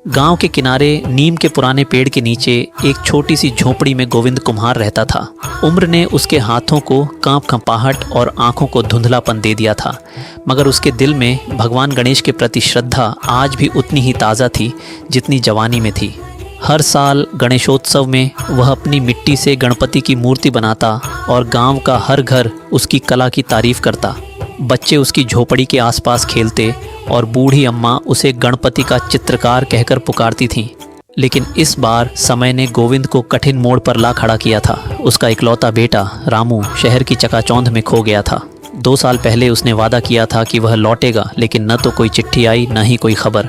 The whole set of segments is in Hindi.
गांव के किनारे नीम के पुराने पेड़ के नीचे एक छोटी सी झोपड़ी में गोविंद कुम्हार रहता था। उम्र ने उसके हाथों को कांपकांपाहट और आंखों को धुंधलापन दे दिया था, मगर उसके दिल में भगवान गणेश के प्रति श्रद्धा आज भी उतनी ही ताज़ा थी जितनी जवानी में थी। हर साल गणेशोत्सव में वह अपनी मिट्टी से गणपति की मूर्ति बनाता और गांव का हर घर उसकी कला की तारीफ करता। बच्चे उसकी झोपड़ी के आसपास खेलते और बूढ़ी अम्मा उसे गणपति का चित्रकार कहकर पुकारती थीं। लेकिन इस बार समय ने गोविंद को कठिन मोड़ पर ला खड़ा किया था। उसका इकलौता बेटा रामू शहर की चकाचौंध में खो गया था। 2 साल पहले उसने वादा किया था कि वह लौटेगा, लेकिन न तो कोई चिट्ठी आई न ही कोई खबर।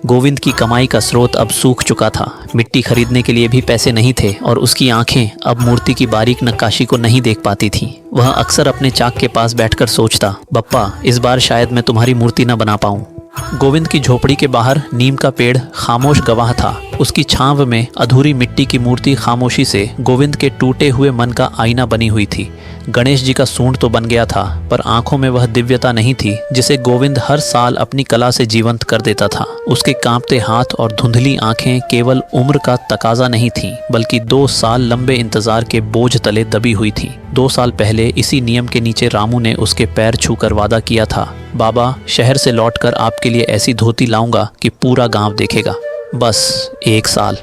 गोविंद की कमाई का स्रोत अब सूख चुका था। मिट्टी खरीदने के लिए भी पैसे नहीं थे और उसकी आंखें अब मूर्ति की बारीक नक्काशी को नहीं देख पाती थीं। वह अक्सर अपने चाक के पास बैठकर सोचता, बप्पा इस बार शायद मैं तुम्हारी मूर्ति न बना पाऊँ। गोविंद की झोपड़ी के बाहर नीम का पेड़ खामोश गवाह था। उसकी छांव में अधूरी मिट्टी की मूर्ति खामोशी से गोविंद के टूटे हुए मन का आईना बनी हुई थी। गणेश जी का सूंड तो बन गया था, पर आंखों में वह दिव्यता नहीं थी जिसे गोविंद हर साल अपनी कला से जीवंत कर देता था। उसके कांपते हाथ और धुंधली आंखें केवल उम्र का तकाजा नहीं थीं, बल्कि 2 साल लंबे इंतजार के बोझ तले दबी हुई थीं। 2 साल पहले इसी नियम के नीचे रामू ने उसके पैर छूकर वादा किया था, बाबा शहर से लौटकर आपके लिए ऐसी धोती लाऊंगा कि पूरा गांव देखेगा। बस 1 साल।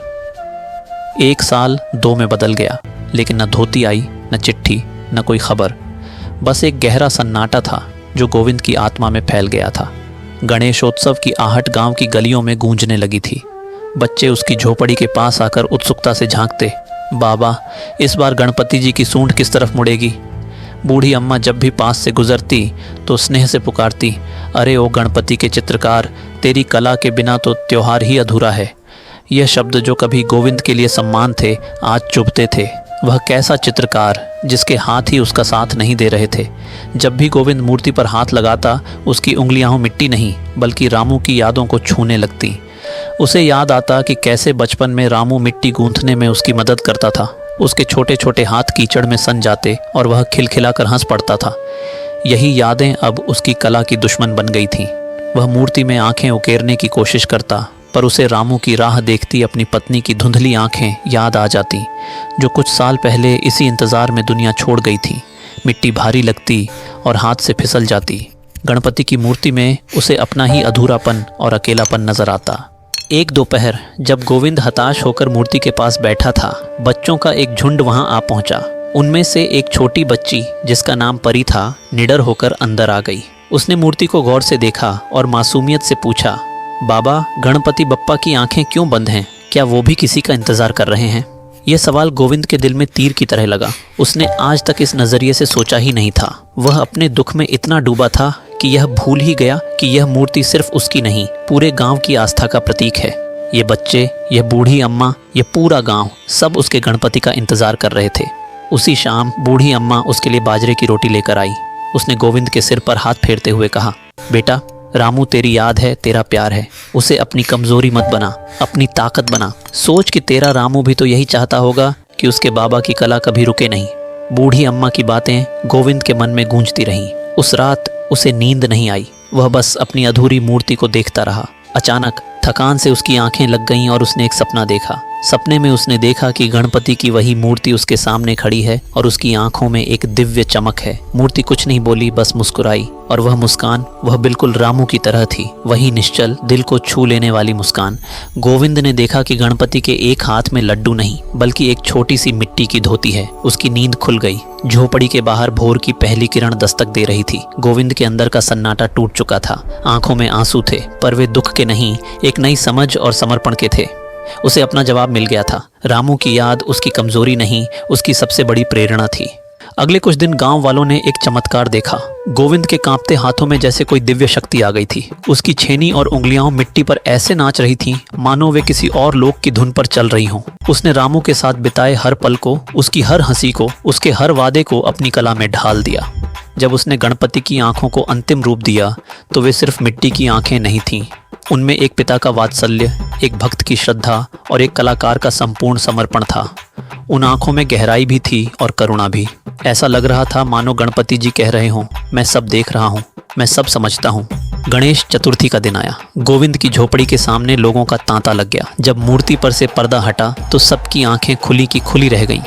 1 साल 2 में बदल गया, लेकिन न धोती आई, न चिट्ठी, न कोई खबर। बस एक गहरा सन्नाटा था जो गोविंद की आत्मा में फैल गया था। गणेशोत्सव की आहट गांव की गलियों में गूंजने लगी थी। बच्चे उसकी झोपड़ी के पास आकर उत्सुकता से झांकते, बाबा इस बार गणपति जी की सूंड किस तरफ मुड़ेगी। बूढ़ी अम्मा जब भी पास से गुजरती तो स्नेह से पुकारती, अरे ओ गणपति के चित्रकार, तेरी कला के बिना तो त्योहार ही अधूरा है। यह शब्द जो कभी गोविंद के लिए सम्मान थे, आज चुभते थे। वह कैसा चित्रकार जिसके हाथ ही उसका साथ नहीं दे रहे थे। जब भी गोविंद मूर्ति पर हाथ लगाता, उसकी उंगलियां मिट्टी नहीं बल्कि रामू की यादों को छूने लगती। उसे याद आता कि कैसे बचपन में रामू मिट्टी गूंथने में उसकी मदद करता था। उसके छोटे छोटे हाथ कीचड़ में सन जाते और वह खिलखिलाकर हंस पड़ता था। यही यादें अब उसकी कला की दुश्मन बन गई थीं। वह मूर्ति में आंखें उकेरने की कोशिश करता, पर उसे रामू की राह देखती अपनी पत्नी की धुंधली आंखें याद आ जाती, जो कुछ साल पहले इसी इंतज़ार में दुनिया छोड़ गई थी। मिट्टी भारी लगती और हाथ से फिसल जाती। गणपति की मूर्ति में उसे अपना ही अधूरापन और अकेलापन नजर आता। एक दोपहर जब गोविंद हताश होकर मूर्ति के पास बैठा था, बच्चों का एक झुंड वहां आ पहुंचा। उनमें से एक छोटी बच्ची जिसका नाम परी था, निडर होकर अंदर आ गई। उसने मूर्ति को गौर से देखा और मासूमियत से पूछा, बाबा गणपति बप्पा की आंखें क्यों बंद हैं? क्या वो भी किसी का इंतजार कर रहे हैं? यह सवाल गोविंद के दिल में तीर की तरह लगा। उसने आज तक इस नजरिए से सोचा ही नहीं था। वह अपने दुख में इतना डूबा था कि यह भूल ही गया कि यह मूर्ति सिर्फ उसकी नहीं, पूरे गांव की आस्था का प्रतीक है। ये बच्चे, यह बूढ़ी अम्मा, यह पूरा गांव, सब उसके गणपति का इंतजार कर रहे थे। उसी शाम बूढ़ी अम्मा उसके लिए बाजरे की रोटी लेकर आई। उसने गोविंद के सिर पर हाथ फेरते हुए कहा, बेटा रामू तेरी याद है, तेरा प्यार है, उसे अपनी कमजोरी मत बना, अपनी ताकत बना। सोच कि तेरा रामू भी तो यही चाहता होगा कि उसके बाबा की कला कभी रुके नहीं। बूढ़ी अम्मा की बातें गोविंद के मन में गूंजती रहीं। उस रात उसे नींद नहीं आई। वह बस अपनी अधूरी मूर्ति को देखता रहा। अचानक थकान से उसकी आंखें लग गईं और उसने एक सपना देखा। सपने में उसने देखा कि गणपति की वही मूर्ति उसके सामने खड़ी है और उसकी आंखों में एक दिव्य चमक है। मूर्ति कुछ नहीं बोली, बस मुस्कुराई, और वह मुस्कान, वह बिल्कुल रामू की तरह थी। वही निश्चल, दिल को छू लेने वाली मुस्कान। गोविंद ने देखा कि गणपति के एक हाथ में लड्डू नहीं बल्कि एक छोटी सी मिट्टी की धोती है। उसकी नींद खुल गई। झोपड़ी के बाहर भोर की पहली किरण दस्तक दे रही थी। गोविंद के अंदर का सन्नाटा टूट चुका था। आंखों में आंसू थे, पर वे दुख के नहीं, एक नई समझ और समर्पण के थे। उसे अपना जवाब मिल गया था। रामू की याद उसकी कमजोरी नहीं, उसकी सबसे बड़ी प्रेरणा थी। अगले कुछ दिन गांव वालों ने एक चमत्कार देखा। गोविंद के कांपते हाथों में जैसे कोई दिव्य शक्ति आ गई थी। उसकी छेनी और उंगलियां मिट्टी पर ऐसे नाच रही थीं मानो वे किसी और लोक की धुन पर चल रही हों। उसने रामू के साथ बिताए हर पल को, उसकी हर हंसी को, उसके हर वादे को अपनी कला में ढाल दिया। जब उसने गणपति की आंखों को अंतिम रूप दिया तो वे सिर्फ मिट्टी की आंखें नहीं थीं। उनमें एक पिता का वात्सल्य, एक भक्त की श्रद्धा और एक कलाकार का संपूर्ण समर्पण था। उन आंखों में गहराई भी थी और करुणा भी। ऐसा लग रहा था मानो गणपति जी कह रहे हों, मैं सब देख रहा हूँ, मैं सब समझता हूँ। गणेश चतुर्थी का दिन आया। गोविंद की झोपड़ी के सामने लोगों का तांता लग गया। जब मूर्ति पर से पर्दा हटा तो सबकी आंखें खुली की खुली रह गईं।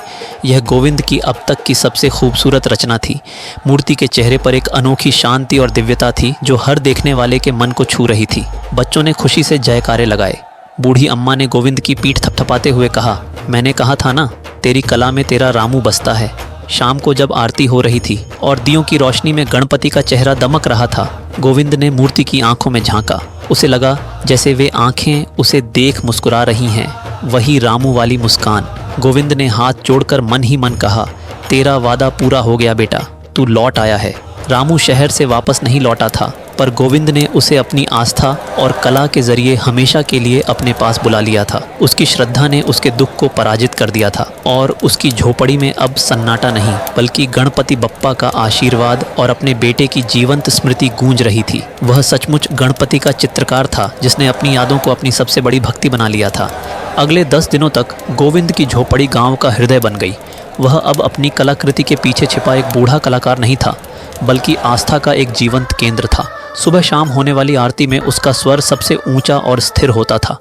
यह गोविंद की अब तक की सबसे खूबसूरत रचना थी। मूर्ति के चेहरे पर एक अनोखी शांति और दिव्यता थी जो हर देखने वाले के मन को छू रही थी। बच्चों ने खुशी से जयकारे लगाए। बूढ़ी अम्मा ने गोविंद की पीठ थपथपाते हुए कहा, मैंने कहा था ना, तेरी कला में तेरा रामू बसता है। शाम को जब आरती हो रही थी और दियों की रोशनी में गणपति का चेहरा दमक रहा था, गोविंद ने मूर्ति की आंखों में झांका। उसे लगा जैसे वे आंखें उसे देख मुस्कुरा रही हैं, वही रामू वाली मुस्कान। गोविंद ने हाथ जोड़कर मन ही मन कहा, तेरा वादा पूरा हो गया बेटा, तू लौट आया है। रामू शहर से वापस नहीं लौटा था, पर गोविंद ने उसे अपनी आस्था और कला के जरिए हमेशा के लिए अपने पास बुला लिया था। उसकी श्रद्धा ने उसके दुख को पराजित कर दिया था और उसकी झोपड़ी में अब सन्नाटा नहीं बल्कि गणपति बप्पा का आशीर्वाद और अपने बेटे की जीवंत स्मृति गूंज रही थी। वह सचमुच गणपति का चित्रकार था जिसने अपनी यादों को अपनी सबसे बड़ी भक्ति बना लिया था। अगले 10 दिनों तक गोविंद की झोपड़ी गाँव का हृदय बन गई। वह अब अपनी कलाकृति के पीछे छिपा एक बूढ़ा कलाकार नहीं था, बल्कि आस्था का एक जीवंत केंद्र था। सुबह शाम होने वाली आरती में उसका स्वर सबसे ऊंचा और स्थिर होता था।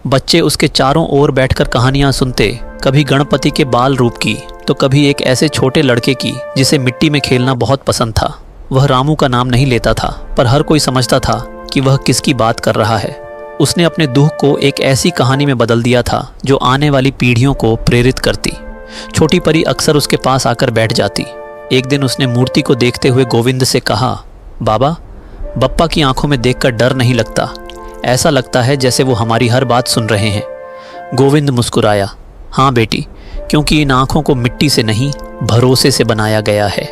बच्चे उसके चारों ओर बैठकर कहानियां सुनते, कभी गणपति के बाल रूप की तो कभी एक ऐसे छोटे लड़के की जिसे मिट्टी में खेलना बहुत पसंद था। वह रामू का नाम नहीं लेता था, पर हर कोई समझता था कि वह किसकी बात कर रहा है। उसने अपने दुख को एक ऐसी कहानी में बदल दिया था जो आने वाली पीढ़ियों को प्रेरित करती। छोटी परी अक्सर उसके पास आकर बैठ जाती। एक दिन उसने मूर्ति को देखते हुए गोविंद से कहा, बाबा, बप्पा की आंखों में देखकर डर नहीं लगता, ऐसा लगता है जैसे वो हमारी हर बात सुन रहे हैं। गोविंद मुस्कुराया, हाँ बेटी, क्योंकि इन आंखों को मिट्टी से नहीं भरोसे से बनाया गया है।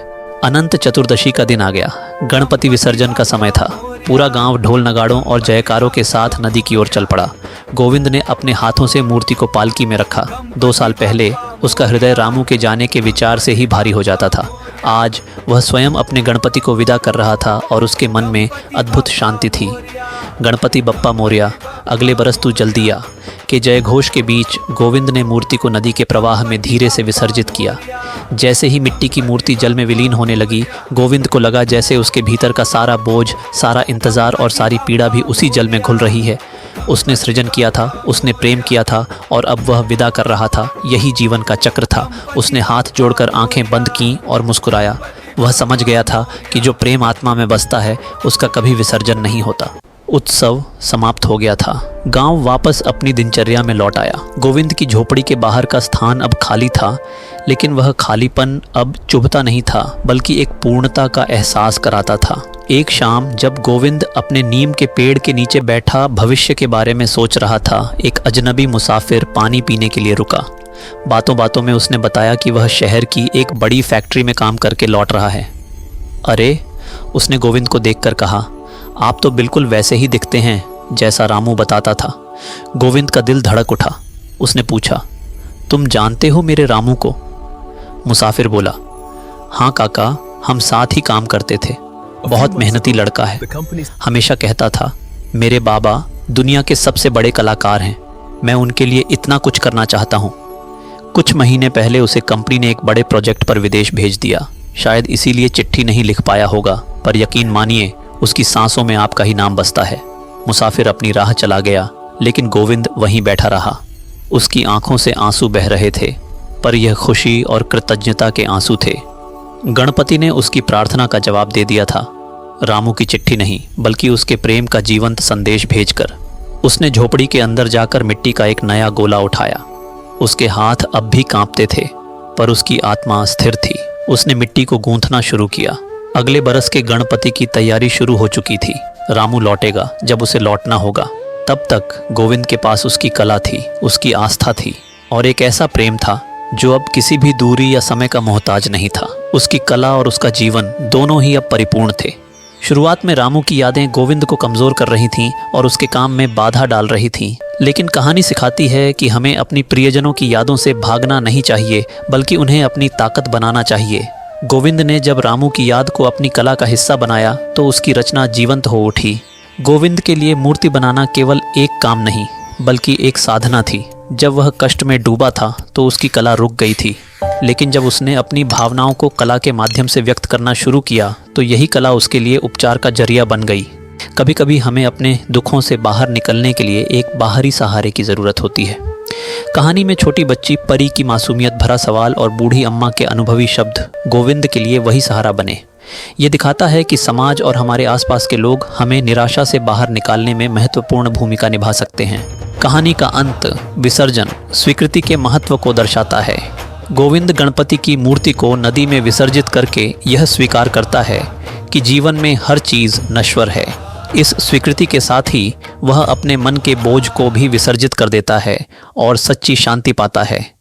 अनंत चतुर्दशी का दिन आ गया। गणपति विसर्जन का समय था। पूरा गांव ढोल नगाड़ों और जयकारों के साथ नदी की ओर चल पड़ा। गोविंद ने अपने हाथों से मूर्ति को पालकी में रखा। 2 साल पहले उसका हृदय रामू के जाने के विचार से ही भारी हो जाता था। आज वह स्वयं अपने गणपति को विदा कर रहा था और उसके मन में अद्भुत शांति थी। गणपति बप्पा मोरया, अगले बरस तू जल्दी आ के जय घोष के बीच गोविंद ने मूर्ति को नदी के प्रवाह में धीरे से विसर्जित किया। जैसे ही मिट्टी की मूर्ति जल में विलीन होने लगी, गोविंद को लगा जैसे उसके भीतर का सारा बोझ, सारा इंतज़ार और सारी पीड़ा भी उसी जल में घुल रही है। उसने सृजन किया था, उसने प्रेम किया था और अब वह विदा कर रहा था। यही जीवन का चक्र था। उसने हाथ जोड़कर आंखें बंद कीं और मुस्कुराया। वह समझ गया था कि जो प्रेम आत्मा में बसता है उसका कभी विसर्जन नहीं होता। उत्सव समाप्त हो गया था। गांव वापस अपनी दिनचर्या में लौट आया। गोविंद की झोपड़ी के बाहर का स्थान अब खाली था, लेकिन वह खालीपन अब चुभता नहीं था बल्कि एक पूर्णता का एहसास कराता था। एक शाम जब गोविंद अपने नीम के पेड़ के नीचे बैठा भविष्य के बारे में सोच रहा था, एक अजनबी मुसाफिर पानी पीने के लिए रुका। बातों बातों में उसने बताया कि वह शहर की एक बड़ी फैक्ट्री में काम करके लौट रहा है। अरे, उसने गोविंद को देखकर कहा, आप तो बिल्कुल वैसे ही दिखते हैं जैसा रामू बताता था। गोविंद का दिल धड़क उठा। उसने पूछा, तुम जानते हो मेरे रामू को? मुसाफिर बोला, हाँ काका, हम साथ ही काम करते थे। बहुत मेहनती लड़का है। हमेशा कहता था, मेरे बाबा दुनिया के सबसे बड़े कलाकार हैं, मैं उनके लिए इतना कुछ करना चाहता हूँ। कुछ महीने पहले उसे कंपनी ने एक बड़े प्रोजेक्ट पर विदेश भेज दिया। शायद इसीलिए चिट्ठी नहीं लिख पाया होगा, पर यकीन मानिए उसकी सांसों में आपका ही नाम बसता है। मुसाफिर अपनी राह चला गया, लेकिन गोविंद वहीं बैठा रहा। उसकी आंखों से आंसू बह रहे थे, पर यह खुशी और कृतज्ञता के आंसू थे। गणपति ने उसकी प्रार्थना का जवाब दे दिया था। रामू की चिट्ठी नहीं, बल्कि उसके प्रेम का जीवंत संदेश भेजकर। उसने झोपड़ी के अंदर जाकर मिट्टी का एक नया गोला उठाया। उसके हाथ अब भी कांपते थे, पर उसकी आत्मा स्थिर थी। उसने मिट्टी को गूंथना शुरू किया। अगले बरस के गणपति की तैयारी शुरू हो चुकी थी। रामू लौटेगा जब उसे लौटना होगा। तब तक गोविंद के पास उसकी कला थी, उसकी आस्था थी और एक ऐसा प्रेम था जो अब किसी भी दूरी या समय का मोहताज नहीं था। उसकी कला और उसका जीवन दोनों ही अब परिपूर्ण थे। शुरुआत में रामू की यादें गोविंद को कमज़ोर कर रही थीं और उसके काम में बाधा डाल रही थीं, लेकिन कहानी सिखाती है कि हमें अपनी प्रियजनों की यादों से भागना नहीं चाहिए, बल्कि उन्हें अपनी ताकत बनाना चाहिए। गोविंद ने जब रामू की याद को अपनी कला का हिस्सा बनाया तो उसकी रचना जीवंत हो उठी। गोविंद के लिए मूर्ति बनाना केवल एक काम नहीं, बल्कि एक साधना थी। जब वह कष्ट में डूबा था तो उसकी कला रुक गई थी, लेकिन जब उसने अपनी भावनाओं को कला के माध्यम से व्यक्त करना शुरू किया तो यही कला उसके लिए उपचार का जरिया बन गई। कभी कभी हमें अपने दुखों से बाहर निकलने के लिए एक बाहरी सहारे की ज़रूरत होती है। कहानी में छोटी बच्ची परी की मासूमियत भरा सवाल और बूढ़ी अम्मा के अनुभवी शब्द गोविंद के लिए वही सहारा बने। ये दिखाता है कि समाज और हमारे आसपास के लोग हमें निराशा से बाहर निकालने में महत्वपूर्ण भूमिका निभा सकते हैं। कहानी का अंत विसर्जन स्वीकृति के महत्व को दर्शाता है। गोविंद गणपति की मूर्ति को नदी में विसर्जित करके यह स्वीकार करता है कि जीवन में हर चीज़ नश्वर है। इस स्वीकृति के साथ ही वह अपने मन के बोझ को भी विसर्जित कर देता है और सच्ची शांति पाता है।